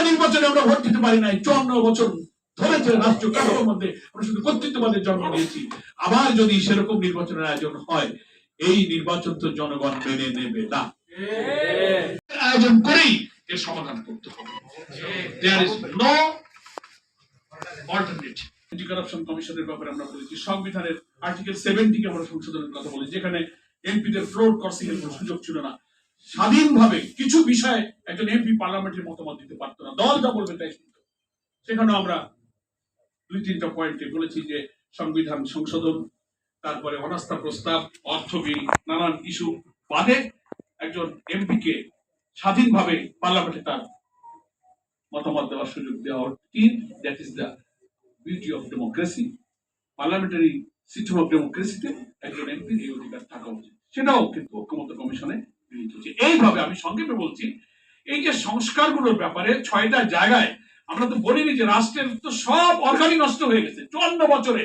নির্বাচনে আমরা ভোট দিতে পারি নাই, 54 বছর ধরে যে রাষ্ট্র কাঠামোর মধ্যে আমরা শুধু কর্তৃত্ববাদের জন্ম দিয়েছি। আবার যদি সেরকম নির্বাচনের আয়োজন হয়, এই নির্বাচন তো জনগণ মেনে নেবে না। আয়োজন করেই এর সমাধান করতে হবে। There is no alternative. Anti corruption কমিশনের ব্যাপারে আমরা বলেছি, সংবিধানের আর্টিকেল 70 কে আমরা সংশোধনের কথা বলি, যেখানে এমপিদের ফ্লোর ক্রসিং এর কোনো সুযোগ ছিল না। স্বাধীনভাবে কিছু বিষয়ে একজন এমপি পার্লামেন্টের মতামত দিতে পারতো না, দল যা বলবে তাই শুনতো। সেখানে আমরা 2-3টা পয়েন্টে বলেছি যে সংবিধান সংশোধন, তারপরে অনাস্থা প্রস্তাব, অর্থ বিল, নানান ইস্যু বাদে একজন এমপি কে স্বাধীনভাবে পার্লামেন্টে তার মতামত দেওয়ার সুযোগ দেওয়া। That is the beauty of democracy. Parliamentary system of ডেমোক্রেসিতে একজন এমপির এই অধিকার থাকা উচিত। সেটাও কিন্তু ঐক্যমত্য কমিশনে গৃহীত হচ্ছে। এইভাবে আমি সংক্ষেপে বলছি, এই যে সংস্কারগুলোর ব্যাপারে 6টা জায়গায় আমরা তো বলিনি যে রাষ্ট্রের তো সব অর্গানই নষ্ট হয়ে গেছে। 54 বছরে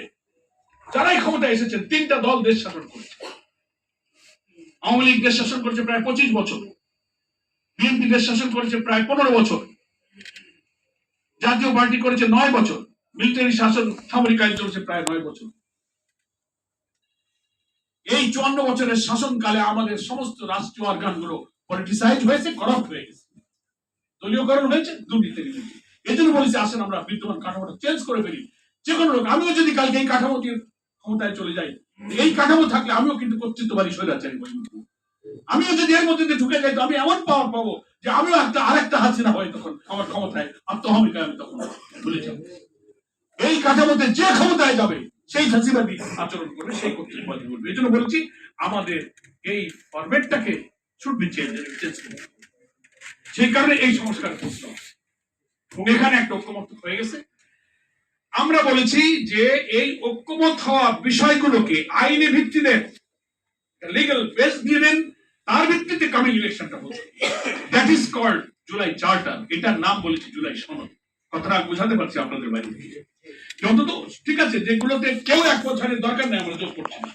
যারাই ক্ষমতা এসেছেন, 3টা দল দেশ শাসন করেছে। আওয়ামী লীগ দেশ শাসন করেছে প্রায় 25 বছর, বিএনপি দেশ শাসন করেছে প্রায় 15 বছর, জাতীয় পার্টি করেছে 9 বছর, মিলিটারি শাসন সামরিক আইন চলছে প্রায় 9 বছর। এই 54 বছরের শাসনকালে আমাদের সমস্ত রাষ্ট্রীয় অর্গানগুলো পলিটিসাইজ হয়েছে, করাপ্ট হয়ে গেছে, দলীয়করণ হয়েছে, দুর্নীতি। এই জন্য বলেছি আসেন আমরা বিদ্যমান কাঠামোটা চেঞ্জ করে ফেলি। যে কোনো লোক, আমিও যদি কালকে এই কাঠামোটির ক্ষমতায় চলে যাই, এই কাঠামো থাকলে আমিও কিন্তু কর্তৃত্ববাদী স্বৈরাচারী বলি। আমিও যদি এর মধ্যে ঢুকে যাই, তো আমি এমন পাওয়ার পাবো যে আমিও আরেকটা হাসিনা হয়, তখন আমার ক্ষমতায় আত্মহমিকায় আমি তখন ভুলে যাব। এই কাঠামোতে যে ক্ষমতায় যাবে সেই ফাঁসিবাদী আচরণ করবে, সেই কর্তৃত্ববাদী বলবে। এই জন্য বলেছি আমাদের এই ফরম্যাটটাকে শুড বি চেঞ্জ করতে। সেই কারণে এই সংস্কার প্রশ্ন, এখানে একটা ঐক্যমত হয়ে গেছে। আমরা বলেছি যে এই ঐক্যমত হওয়া বিষয়গুলোকে আইনি ভিত্তিতে লিগ্যাল বেস দিয়ে দেন, তার ভিত্তিতে কামিং ইলেকশনটা বলছে। That is called July charter. এটার নাম বলেছি জুলাই সনদ। কথাটা বোঝাতে পারছি আপনাদের বাইরে যত। ঠিক আছে, যেগুলোতে কেউ এক বছরের দরকার নেই আমরা যোগ করছি না।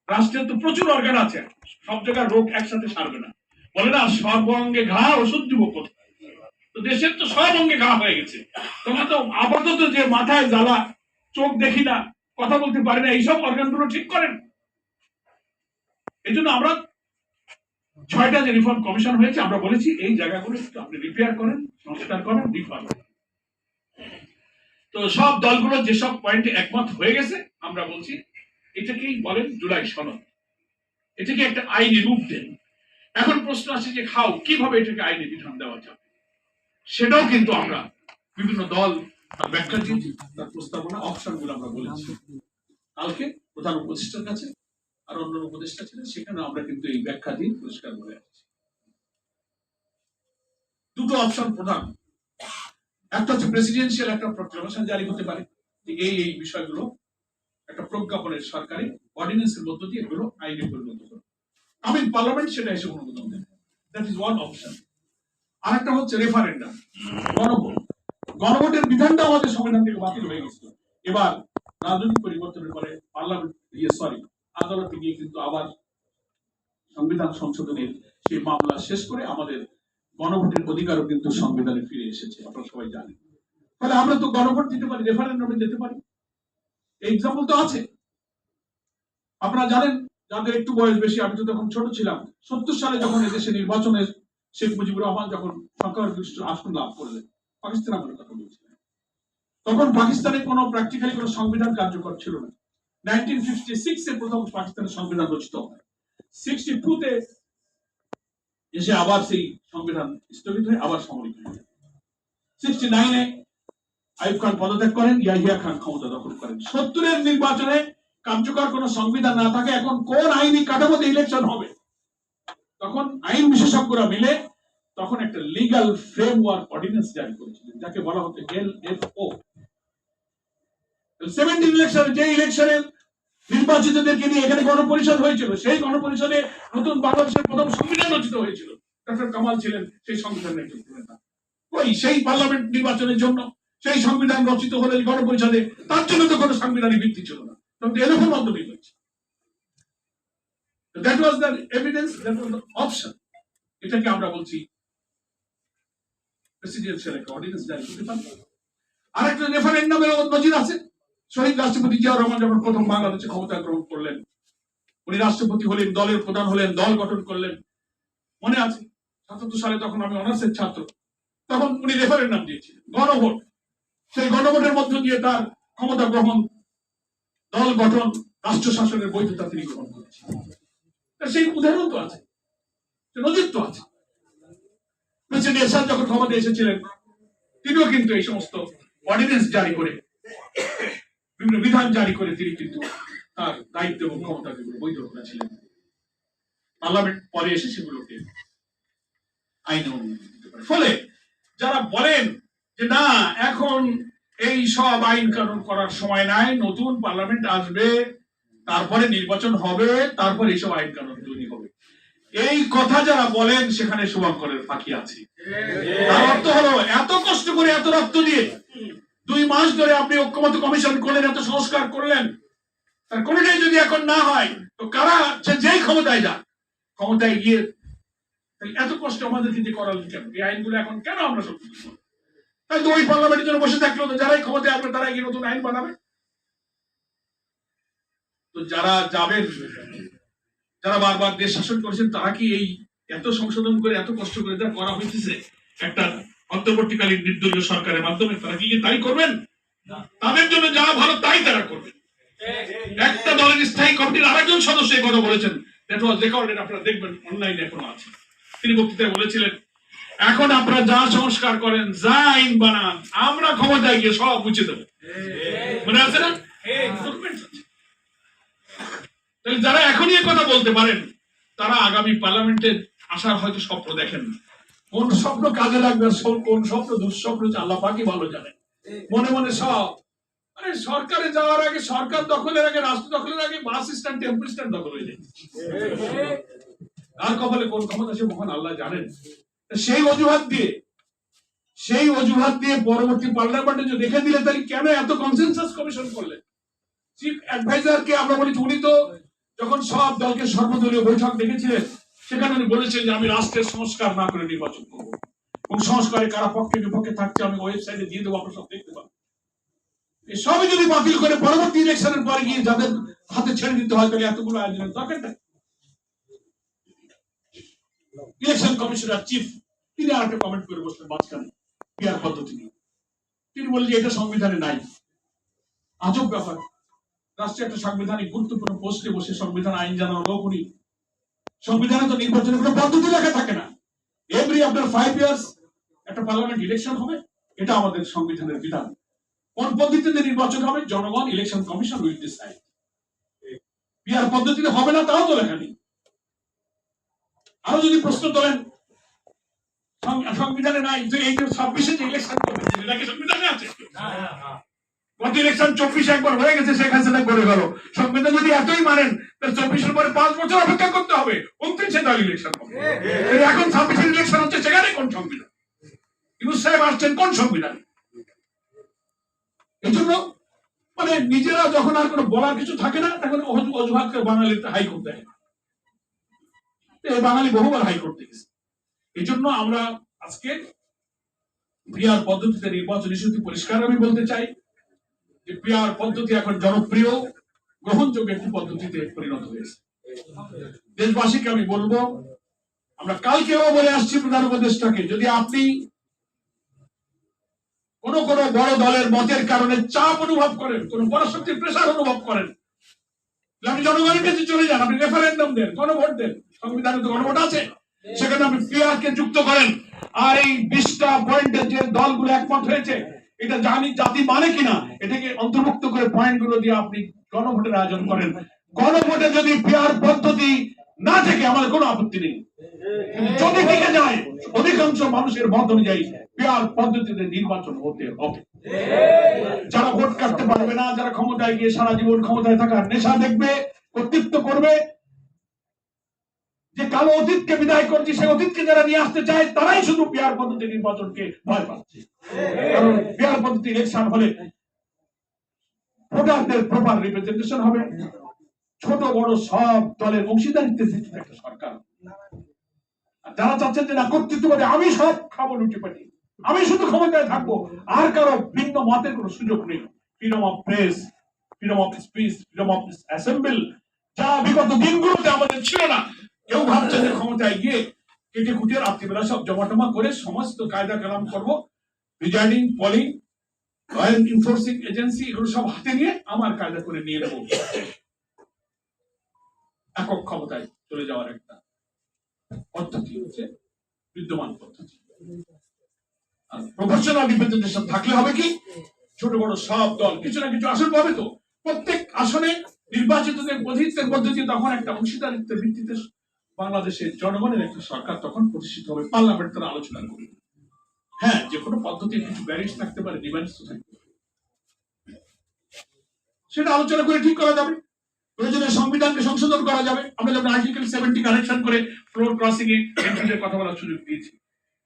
রাষ্ট্রের তো প্রচুর অর্গান আছে, সব জায়গায় রোগ একসাথে সারবে না। বলে না সর্বাঙ্গে ঘা ওষুধ দিব কোথায়? তো দেশের তো সব অঙ্গে ঘা হয়ে গেছে। তোমরা তো আপাতত যে মাথায় জ্বালা, চোখ দেখি না, কথা বলতে পারি না, এইসব অর্গানগুলো ঠিক করেন। এই জন্য আমরা 6টা যে রিফর্ম কমিশন হয়েছে, আমরা বলেছি এই জায়গাগুলো আপনি রিপেয়ার করেন, সংস্কার করেন, রিফর্ম। তো সব দলগুলো যেসব পয়েন্টে একমত হয়ে গেছে, আমরা বলছি এটাকেই বলেন জুলাই সনদ। এটাকে একটা আইনি রূপ দেন। এখন প্রশ্ন আছে যে কিভাবে এটাকে আইনি বিধান দেওয়া যাবে, সেটাও কিন্তু আমরা বিভিন্ন দল তার ব্যাখ্যা দিয়েছি, তার প্রস্তাবনা অপশন গুলো আমরা বলেছি। কালকে প্রধান উপদেষ্টার কাছে আর অন্য উপদেষ্টা ছিলেন, সেখানে আমরা কিন্তু এই ব্যাখ্যা দিয়ে পরিষ্কার বলে আসছি। দুটো অপশন প্রধান, একটা হচ্ছে প্রেসিডেন্সিয়াল একটা প্রক্লামেশন জারি হতে পারে যে এই বিষয়গুলো একটা প্রজ্ঞাপনের সরকারি অর্ডিন্যান্সের মধ্য দিয়ে এগুলো আইনে পরিণত করবে। পার্লামেন্ট সেটা এসে অনুমোদন দেবে। That is one option. আর একটা হচ্ছে রেফারেন্ডাম, গণভোট। গণভোটের বিধানটা আমাদের সংবিধান থেকে বাতিল হয়ে গেছিল। এবার রাজনৈতিক পরিবর্তনের পরে পার্লামেন্ট আদালতে গিয়ে কিন্তু আবার সংবিধান সংশোধনের সেই মামলা শেষ করে আমাদের গণভোটের অধিকারও কিন্তু সংবিধানে ফিরে এসেছে, আপনারা সবাই জানেন। তাহলে আমরা তো গণভোট দিতে পারি, রেফারেন্ডামে যেতে পারি। এক্সাম্পল তো আছে, আপনারা জানেন, যাদের একটু বয়স বেশি, আমি তো তখন ছোট ছিলাম। 70 সালে যখন এদেশে নির্বাচনে শেখ মুজিবুর রহমান যখন সংখ্যাগরিষ্ঠ আসন লাভ করলেন, পাকিস্তান আমাদের কথা বলছিলেন, তখন পাকিস্তানে কোনো প্র্যাকটিক্যালি কোনো সংবিধান কার্যকর ছিল না। 1956 প্রথম পাকিস্তানের সংবিধান রচিত হয়। 62 এসে আবার সেই সংবিধান স্থগিত হয়ে আবার সামরিক হয়ে যায়। 69 আইয়ুব খান পদত্যাগ করেন, ইয়াহিয়া খান ক্ষমতা দখল করেন। 70 নির্বাচনে কার্যকর কোন সংবিধান না থাকে, এখন কোন আইনি কাঠামোতে ইলেকশন হবে? তখন আইন বিশেষজ্ঞরা মিলে তখন একটা লিগ্যাল ফ্রেমওয়ার্ক অর্ডিন্যান্স জারি করেছিলেন, যাকে বলা হতো LFO। 70 ইলেকশনে, যে ইলেকশনে নির্বাচিতদেরকে নিয়ে এখানে গণপরিষদ হয়েছিল, সেই গণপরিষদে নতুন বাংলাদেশের প্রথম সংবিধান রচিত হয়েছিল। ডক্টর কামাল ছিলেন সেই সংবিধানের একজন নেতা। ওই সেই পার্লামেন্ট নির্বাচনের জন্য সেই সংবিধান রচিত হলে গণপরিষদে, তার জন্য তো কোনো সাংবিধানিক ভিত্তি ছিল না, তখন এরকম মাধ্যমে হয়েছে। That was the evidence, that was the option. এটাকে আমরা বলছি প্রেসিডেন্সিয়াল একটা অর্ডিন্যান্স জারি করতে পারে। আরেকটা রেফারেন্ডামের নজির আছে। শহীদ রাষ্ট্রপতি জিয়াউর রহমান যখন প্রথম বাংলাদেশে ক্ষমতা গ্রহণ করলেন, উনি রাষ্ট্রপতি হলেন, দলের প্রধান হলেন, দল গঠন করলেন, মনে আছে ৭৭ সালে, তখন আমি অনার্সের ছাত্র, তখন উনি রেফারেন্ডাম দিয়েছিলেন, গণভোট। সেই গণভোটের মধ্য দিয়ে তার ক্ষমতা গ্রহণ, দল গঠন, রাষ্ট্র শাসনের বৈধতা তিনি গ্রহণ করেছেন। সেই উদাহরণ তো আছে, নজির তো আছে। প্রেসিডেন্ট এরশাদ যখন ক্ষমতা এসেছিলেন, তিনিও কিন্তু এই সমস্ত অর্ডিন্যান্স জারি করে, বিভিন্ন বিধান জারি করে তিনি কিন্তু তার দায়িত্ব এবং ক্ষমতাকে বৈধ করেছিলেন। পার্লামেন্ট পরে এসে সেগুলোকে আইনে অনুমোদন দিতে পারে। ফলে যারা বলেন যে না, এখন এই সব আইন কানুন করার সময় নাই, নতুন পার্লামেন্ট আসবে, তারপরে নির্বাচন হবে, তারপর এইসব আইন কানুন তৈরি হবে, এই কথা যারা বলেন সেখানে শুভঙ্করের ফাঁকি আছে। তার অর্থ হলো, এত কষ্ট করে, এত রক্ত দিয়ে 2 মাস ধরে আপনি ঐক্যমত্য কমিশন করলেন, এত সংস্কার করলেন, তার কোনটাই যদি এখন না হয়, তো কারা যেই ক্ষমতায় যাক, ক্ষমতায় গিয়ে এত কষ্ট আমাদেরকে যে করালেন কেন? এই আইনগুলো এখন কেন আমরা সব তাই তো ওই পার্লামেন্টের জন্য বসে থাকলেও তো যারাই ক্ষমতায় আসবে তারাই গিয়ে নতুন আইন বানাবে। তো যারা যাবেন, যারা বারবার দেশ শাসন করেছেন, তারা কি এই এত সংশোধন করে, এত কষ্ট করে যা করা হয়েছে একটা অন্তর্বর্তীকালীন নির্দলীয় সরকারের মাধ্যমে, তারা কি তাই করবেন? তাদের জন্য যা ভালো তাই তারা করবেন। একটা দলের স্থায়ী কমিটির আরেকজন সদস্য এই কথা বলেছেন, দ্যাট ওয়াজ রেকর্ডেড, আপনারা দেখবেন অনলাইনে এখনো আছে। তিনি বক্তৃতায় বলেছিলেন, এখন আপনারা যা সংস্কার করেন, যা আইন বানান, আমরা ক্ষমতায় গিয়ে সব মুছে দেব। মনে আছে না? তাহলে যারা এখনই এই কথা বলতে পারেন, তারা আগামী পার্লামেন্টে আসার হয়তো স্বপ্ন দেখেন না। কোন স্বপ্ন কাজে লাগবে, কোন স্বপ্ন দুঃস্বপ্ন, আল্লাহ পাকই ভালো জানেন। মনে মনে সব, মানে সরকারে যাওয়ার আগে, সরকার দখলের আগে, রাষ্ট্র দখলের আগে বাস স্ট্যান্ড, টেম্পল স্ট্যান্ড দখল হয়ে যায়। আর কপালে কোন ক্ষমতা সে মহান আল্লাহ জানেন। সেই অজুহাত দিয়ে পরবর্তী পার্লামেন্টে যে দেখে দিলে, তাহলে কেন এত কনসেনসাস কমিশন করলেন? চিফ অ্যাডভাইজারকে আমরা বলি, উনি তো যখন সব দলকে সর্বদলীয় বৈঠক দেখেছিলেন, সেখানে উনি বলেছেন যে আমি রাষ্ট্রের সংস্কার না করে নির্বাচন করব। কোন সংস্কারে কারা পক্ষে বিপক্ষে থাকছে আমি ওয়েবসাইটে দিয়ে দেবো, আপনারা সব দেখতে পাবেন। এই সবই যদি বাতিল করে পরবর্তী ইলেকশনের পরে গিয়ে যাদের হাতে ছেড়ে দিতে হয়, তাহলে এতগুলো আয়োজনের দরকার নেই। ইলেকশন কমিশনার চিফ তিনি আরেকটা কমেন্ট করে বসলেন মাঝখানে পিআর পদ্ধতি নিয়ে। তিনি বললেন যে এটা সংবিধানে নাই। আজব ব্যাপার, রাষ্ট্রের একটা সাংবিধানিক গুরুত্বপূর্ণ পোস্টে বসে সংবিধান আইন জানার লোক উনি। সংবিধানে তো নির্বাচনের কোনো পদ্ধতি লেখা থাকে না। এভরি আফটার 5 ইয়ার্স একটা পার্লামেন্ট ইলেকশন হবে, এটা আমাদের সংবিধানের বিধান। কোন পদ্ধতিতে নির্বাচন হবে, জনগণ, election commission will decide. PR পদ্ধতিতে হবে না, তাও তো লেখা নেই। আরো যদি প্রশ্ন তোলেন, সংবিধানে নাই, তো এই যে 26-এ যে ইলেকশন করবে, এটা কি সংবিধানে আছে? গত ইলেকশন 24 একবার হয়ে গেছে, শেখ হাসিনা করে গেল। সংবিধান যদি এতই মানেন, তাহলে 24-এর পরে 5 বছর অপেক্ষা করতে হবে, 29-এ তাহলে ইলেকশন হবে। এখন 26-এর ইলেকশন হচ্ছে, সেখানে কোন সংবিধান? ইউনূস সাহেব আসছেন কোন সংবিধান? এই জন্য মানে নিজেরা যখন আর কোনো বলার কিছু থাকে না, তখন অজুহাত করে বাঙালিতে হাইকোর্ট দেয়। বাঙালি বহুবার হাইকোর্ট দেখেছে। এই জন্য আমরা আজকে পিআর পদ্ধতিতে নির্বাচন ইস্যুটি পরিষ্কার আমি বলতে চাই যে পিআর পদ্ধতি এখন জনপ্রিয়, গ্রহণযোগ্য একটি পদ্ধতিতে পরিণত হয়েছে। দেশবাসীকে আমি বলবো, আমরা কালকেও বলে আসছি প্রধান উপদেষ্টাকে, যদি আপনি কোন কোন বড় দলের মতের কারণে চাপ অনুভব করেন, কোন পরাশক্তির প্রেসার অনুভব করেন, আপনি জনগণের কাছে চলে যান, আপনি রেফারেন্ডাম দেন, গণভোট দেন, সংবিধানে তো গণভোট আছে, সেখানে আপনি পিআর কে যুক্ত করেন। আর এই 20টা পয়েন্টের যে দলগুলো একমত হয়েছে, এটা জাতি মানে কিনা, এটাকে অন্তর্ভুক্ত করে পয়েন্টগুলো দিয়ে আপনি গণভোটের আয়োজন করেন। গণভোটে যদি পিআর পদ্ধতি না থেকে আমাদের কোনো আপত্তি নেই, যদি থেকে যায় অধিকাংশ মানুষের মত অনুযায়ী পিআর পদ্ধতিতে নির্বাচন হতে হবে। যারা ভোট কাটতে পারবে না, যারা ক্ষমতায় গিয়ে সারা জীবন ক্ষমতায় থাকার নেশা দেখবে, কর্তৃত্ব করবে, যে কালো অতীতকে বিদায় করছি, সেই অতীতকে যারা নিয়ে আসতে চায়, তারাই শুধু পিআর পদ্ধতি নির্বাচনকে ভয় পাচ্ছে। কারণ পিআর পদ্ধতি ইলেকশন হলে ভোটারদের প্রপার রিপ্রেজেন্টেশন হবে, ছোট বড় সব দলের অংশীদারিত্বের ভিত্তিতে একটা সরকার। যারা চাচ্ছেন যে না কর্তৃত্ব করে আমি সব খাবো লুটি পাটি, আমি শুধু ক্ষমতায় থাকবো, আর কারো ভিন্ন মতের কোনো সুযোগ নেই। Freedom of press, freedom of speech, freedom of assemble, যা বিগত দিনগুলোতে আমাদের ছিল না। কেউ ভাবছে যে ক্ষমতায় গিয়ে কেটে কুটে রাত্রিবেলা সব জমাটমা করে সমস্ত কায়দা কালাম করবো, প্রিজাইডিং, পলিং, এনফোর্সিং এজেন্সি, এগুলো সব হাতে নিয়ে আমার কায়দা করে নিয়ে নেবো। একক ক্ষমতায় চলে যাওয়ার একটা পদ্ধতি হচ্ছে বিদ্যমান পদ্ধতি। প্রফেশনাল রিপ্রেজেন্টেশন থাকলে হবে কি, ছোট বড় সব দল কিছু না কিছু আসন পাবে। তো প্রত্যেক আসনে নির্বাচিতদের প্রতিনিধিত্বের পদ্ধতি তখন একটা অংশীদারিত্বের ভিত্তিতে বাংলাদেশের জনগণের একটা সরকার তখন প্রতিষ্ঠিত হবে। পার্লামেন্ট তারা আলোচনা করবে। হ্যাঁ, যে কোনো পদ্ধতির কিছু ব্যারিজ থাকতে পারে, ডিমান্ডস থাকতে পারে, সেটা আলোচনা করে ঠিক করা যাবে। প্রয়োজনে সংবিধানকে সংশোধন করা যাবে। আমরা যেমন আর্টিকেল 70 কারেকশন করে ফ্লোর ক্রসিং এ এমপিদের কথা বলার সুযোগ দিয়েছি।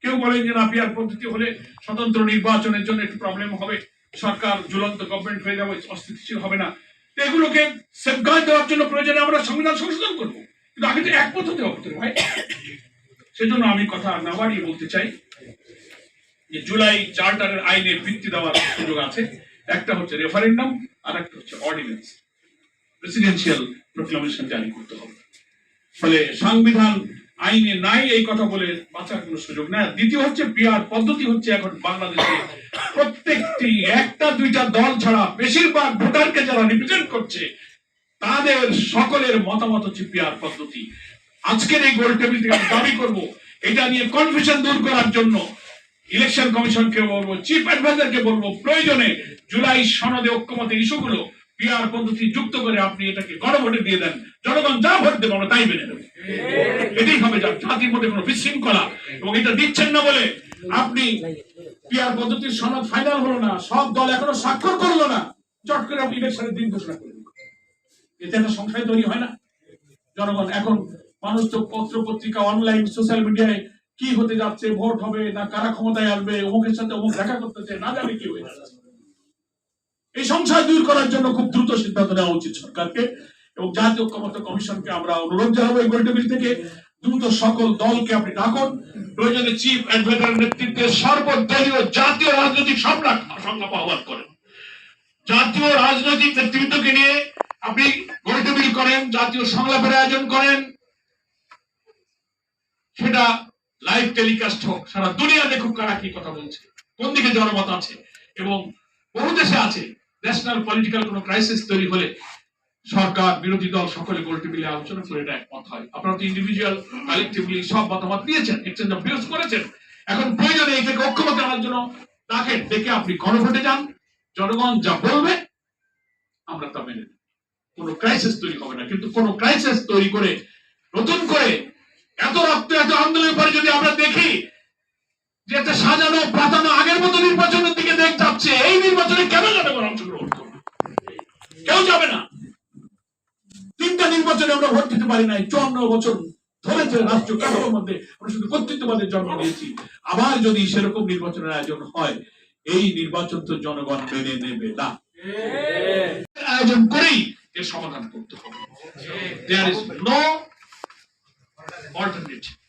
কেউ বলেন যে না, পিআর পদ্ধতি হলে স্বতন্ত্র নির্বাচনের জন্য একটু প্রবলেম হবে, সরকার ঝুলন্ত গভর্নমেন্ট হয়ে যাবে, অস্থিতিশীল হবে না। তো এগুলোকে সেফগার্ড দেওয়ার জন্য প্রয়োজনে আমরা সংবিধান সংশোধন করবো, কিন্তু আগে তো এক পদ্ধতি হবে ভাই। সেজন্য আমি কথা না বাড়িয়ে বলতে চাই যে জুলাই চার্টারের আইনে ভিত্তি দেওয়ার সুযোগ আছে। একটা হচ্ছে রেফারেন্ডাম, আর একটা হচ্ছে অর্ডিন্যান্স, প্রেসিডেন্সিয়াল প্রোক্লামেশন জারি করতে হবে। ফলে সংবিধান আইনে নাই এই কথা বলে বাঁচার কোনো সুযোগ নাই। দ্বিতীয় হচ্ছে পিআর পদ্ধতি হচ্ছে এখন বাংলাদেশে প্রত্যেকটি একটা দুইটা দল ছাড়া বেশিরভাগ ভোটারকে যারা রিপ্রেজেন্ট করছে তাদের সকলের মতামত হচ্ছে পিআর পদ্ধতি। আজকের এই গোল টেবিল থেকে আমি দাবি করবো, এটা নিয়ে কনফিউশন দূর করার জন্য ইলেকশন কমিশনকে বলবো, চিফ অ্যাডভাইজারকে বলবো, প্রয়োজনে জুলাই সনদে ঐক্যমতের ইস্যুগুলো পিআর পদ্ধতি যুক্ত করে আপনি এটাকে গণভোটে দিয়ে দেন। জনগণ যা ভোট দেবে আমরা তাই মেনে নেব। এটাই হবে জাতির মধ্যে কোনো বিশৃঙ্খলা। এবং এটা দিচ্ছেন না বলে আপনি পিআর পদ্ধতির সনদ ফাইনাল হলো না, সব দল এখনো স্বাক্ষর করলো না, চট করে আপনি ইলেকশনের দিন ঘোষণা করলেন। এতে একটা সংশয় তৈরি হয় না? জনগণ এখন, মানুষ তো পত্র পত্রিকা, অনলাইন, সোশ্যাল মিডিয়ায় কি হতে যাচ্ছে, ভোট হবে না, কারা ক্ষমতায় আসবে, অমুকের সাথে অমুক দেখা করতেছে, না জানে কি হয়ে যাচ্ছে। এই সংশয় দূর করার জন্য খুব দ্রুত সিদ্ধান্ত নেওয়া উচিত সরকারকে। এবং জাতীয় ঐক্যমত্য কমিশনকে আমরা অনুরোধ জানাবো এই গোল টেবিল থেকে, দ্রুত সকল দলকে আপনি ডাকুন, প্রয়োজনে চিফ অ্যাডভাইজারের নেতৃত্বে সর্বদলীয় জাতীয় রাজনৈতিক সংলাপ আহ্বান করেন। জাতীয় রাজনৈতিক নেতৃত্বকে নিয়ে আপনি গোল টেবিল করেন, জাতীয় সংলাপের আয়োজন করেন, সেটা লাইভ টেলিকাস্ট হোক, সারা দুনিয়া দেখুক কারা কি কথা বলছে, কোন দিকে জনমত আছে। এবং বহু দেশে আছে, ন্যাশনাল পলিটিক্যাল কোন ক্রাইসিস তৈরি হলে সরকার বিরোধী দল সকলে গোল টেবিলে আলোচনা করে এটা একমত হয়। আপনারা তো ইন্ডিভিজুয়াল কালেক্টিভলি সব মতামত নিয়েছেন, এক্সচেঞ্জ অফ ভিউজ করেছেন। এখন প্রয়োজনে এটাকে ঐক্যমত আনার জন্য ডাকেন, ডেকে আপনি গণভোটে যান। জনগণ যা বলবে আমরা তা মেনে নেব। কোনো ক্রাইসিস তৈরি হবে না। কিন্তু কোনো ক্রাইসিস তৈরি করে নতুন করে এত রক্ত, এত আন্দোলনের পরে যদি আমরা দেখি যে একটা সাজানো পাতানো আগের মতো নির্বাচনের দিকে দেখ যাচ্ছে, এই নির্বাচনে কেন জনগণ অংশগ্রহণ করবে? কেউ যাবে না। 3টা নির্বাচনে আমরা ভোট দিতে পারি নাই, 54 বছর ধরেছে রাষ্ট্রীয় কাঠামোর মধ্যে আমরা শুধু কর্তৃত্ববাদের জন্ম দিয়েছি। আবার যদি সেরকম নির্বাচনের আয়োজন হয়, এই নির্বাচন তো জনগণ মেনে নেবে না। আয়োজন করেই এর সমাধান করতে হবে। There is no alternative.